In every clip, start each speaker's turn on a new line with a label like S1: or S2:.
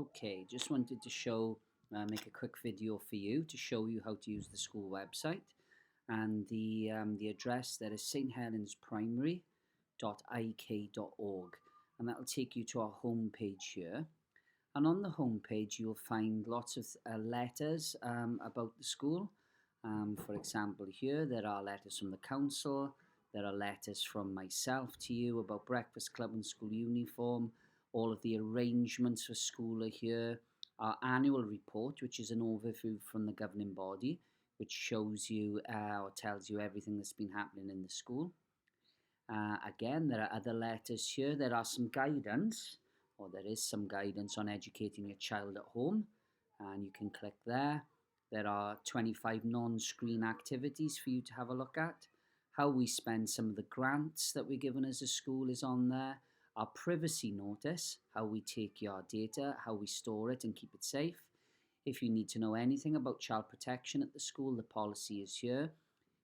S1: Okay, just wanted to make a quick video for you to show you how to use the school website, and the address there is sthelensprimaryik.org, and that will take you to our home page here. And on the home page, you'll find lots of letters about the school. For example, here there are letters from the council. There are letters from myself to you about breakfast club and school uniform. All of the arrangements for school are here. Our annual report, which is an overview from the governing body, which shows you or tells you everything that's been happening in the school. Again, there are other letters here. There are some guidance, or there is some guidance on educating your child at home, and you can click there. There are 25 non-screen activities for you to have a look at. How we spend some of the grants that we're given as a school is on there. Our privacy notice, how we take your data, how we store it and keep it safe. If you need to know anything about child protection at the school, the policy is here.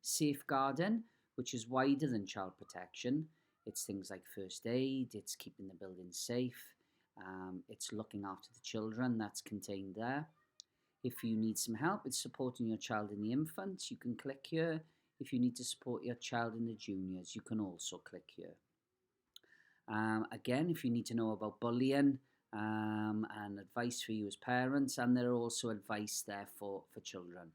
S1: Safeguarding, which is wider than child protection. It's things like first aid, it's keeping the building safe, it's looking after the children, that's contained there. If you need some help with supporting your child in the infants, you can click here. If you need to support your child in the juniors, you can also click here. Again, if you need to know about bullying and advice for you as parents, and there are also advice there for children.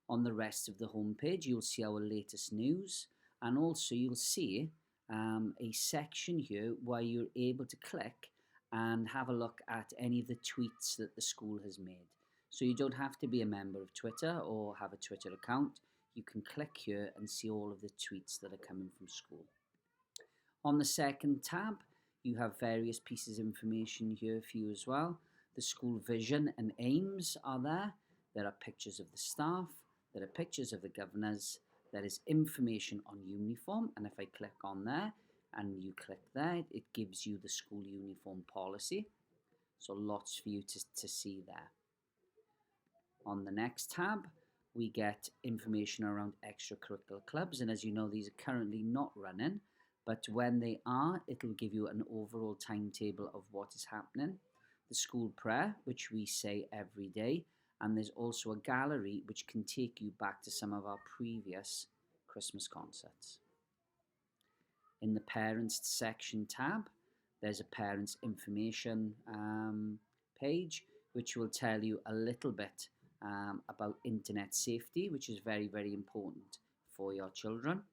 S1: On the rest of the homepage, you'll see our latest news, and also you'll see a section here where you're able to click and have a look at any of the tweets that the school has made. So you don't have to be a member of Twitter or have a Twitter account. You can click here and see all of the tweets that are coming from school. On the second tab, you have various pieces of information here for you as well. The school vision and aims are there. There are pictures of the staff. There are pictures of the governors. There is information on uniform, and if I click on there and you click there, it gives you the school uniform policy. So lots for you to see there. On the next tab, we get information around extracurricular clubs, and as you know, these are currently not running, but when they are, it'll give you an overall timetable of what is happening. The school prayer, which we say every day, and there's also a gallery which can take you back to some of our previous Christmas concerts. In the Parents section tab, there's a Parents Information page, which will tell you a little bit about internet safety, which is very, very important for your children.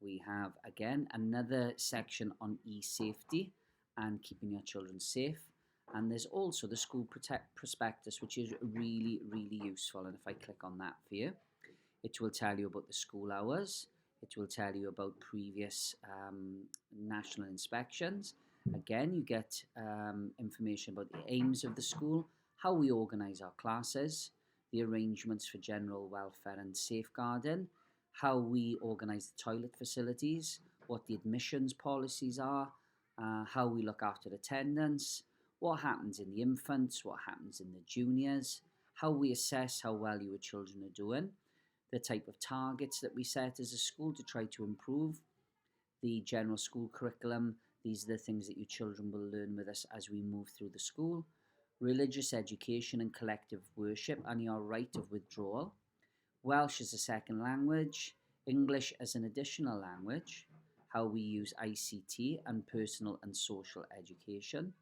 S1: We have, again, another section on e-safety and keeping your children safe. And there's also the school prospectus, which is really, really useful. And if I click on that for you, it will tell you about the school hours. It will tell you about previous national inspections. Again, you get information about the aims of the school, how we organise our classes, the arrangements for general welfare and safeguarding, how we organise the toilet facilities, what the admissions policies are, how we look after attendance, what happens in the infants, what happens in the juniors, how we assess how well your children are doing, the type of targets that we set as a school to try to improve, the general school curriculum. These are the things that your children will learn with us as we move through the school. Religious education and collective worship and your right of withdrawal. Welsh as a second language. English as an additional language. How we use ICT and personal and social education.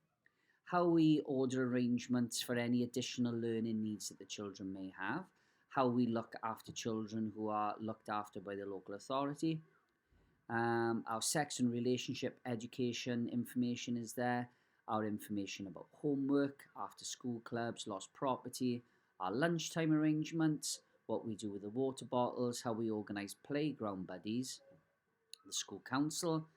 S1: How we order arrangements for any additional learning needs that the children may have. How we look after children who are looked after by the local authority. Our sex and relationship education information is there. Our information about homework, after school clubs, lost property, our lunchtime arrangements, what we do with the water bottles, how we organise playground buddies, the school council,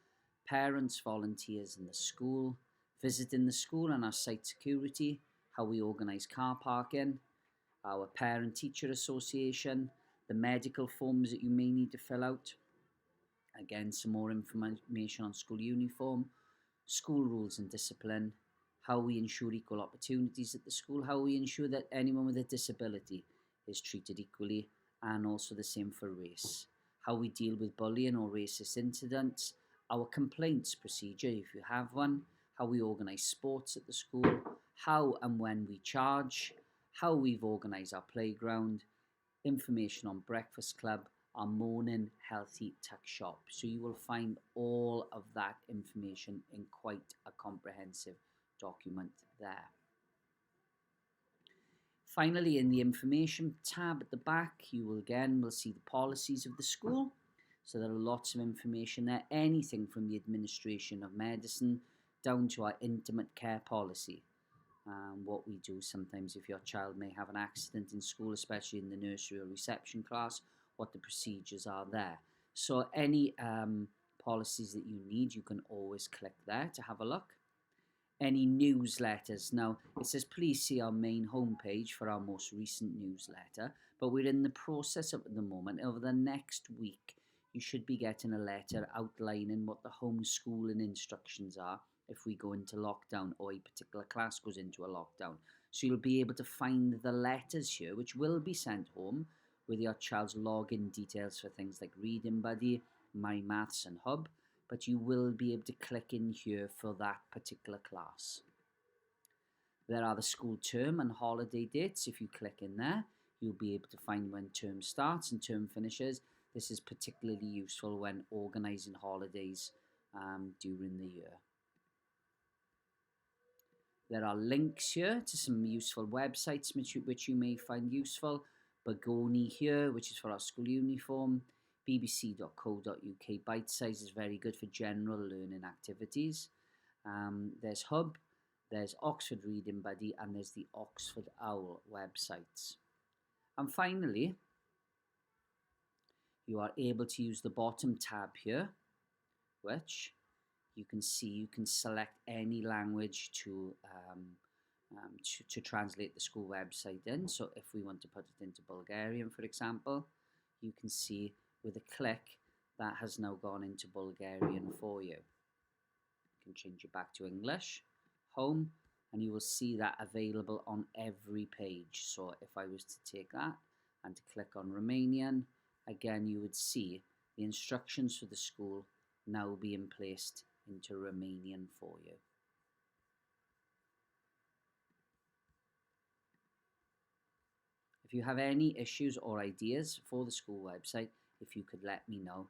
S1: parents, volunteers in the school, visiting the school and our site security, how we organise car parking, our parent-teacher association, the medical forms that you may need to fill out. Again, some more information on school uniform, school rules and discipline, how we ensure equal opportunities at the school, how we ensure that anyone with a disability is treated equally, and also the same for race, how we deal with bullying or racist incidents, our complaints procedure if you have one, how we organise sports at the school, how and when we charge, how we've organised our playground, information on Breakfast Club, our morning healthy tuck shop. So you will find all of that information in quite a comprehensive document there. Finally, in the information tab at the back, you will see the policies of the school. So there are lots of information there, anything from the administration of medicine down to our intimate care policy. What we do sometimes if your child may have an accident in school, especially in the nursery or reception class, what the procedures are there. So any policies that you need, you can always click there to have a look. Any newsletters. Now, it says please see our main homepage for our most recent newsletter, but we're in the process of, at the moment, over the next week, you should be getting a letter outlining what the homeschooling instructions are if we go into lockdown or a particular class goes into a lockdown. So you'll be able to find the letters here, which will be sent home with your child's login details for things like Reading Buddy, My Maths and Hub, but you will be able to click in here for that particular class. There are the school term and holiday dates. If you click in there, you'll be able to find when term starts and term finishes. This is particularly useful when organising holidays during the year. There are links here to some useful websites which you may find useful. Bagoni here, which is for our school uniform. bbc.co.uk Bite Size is very good for general learning activities. There's Hub, there's Oxford Reading Buddy, and there's the Oxford Owl websites. And finally, you are able to use the bottom tab here, which you can see you can select any language to translate the school website in. So if we want to put it into Bulgarian, for example, you can see with a click that has now gone into Bulgarian for you. You can change it back to English, home, and you will see that available on every page. So if I was to take that and to click on Romanian, again you would see the instructions for the school now being placed into Romanian for you. If you have any issues or ideas for the school website, if you could let me know,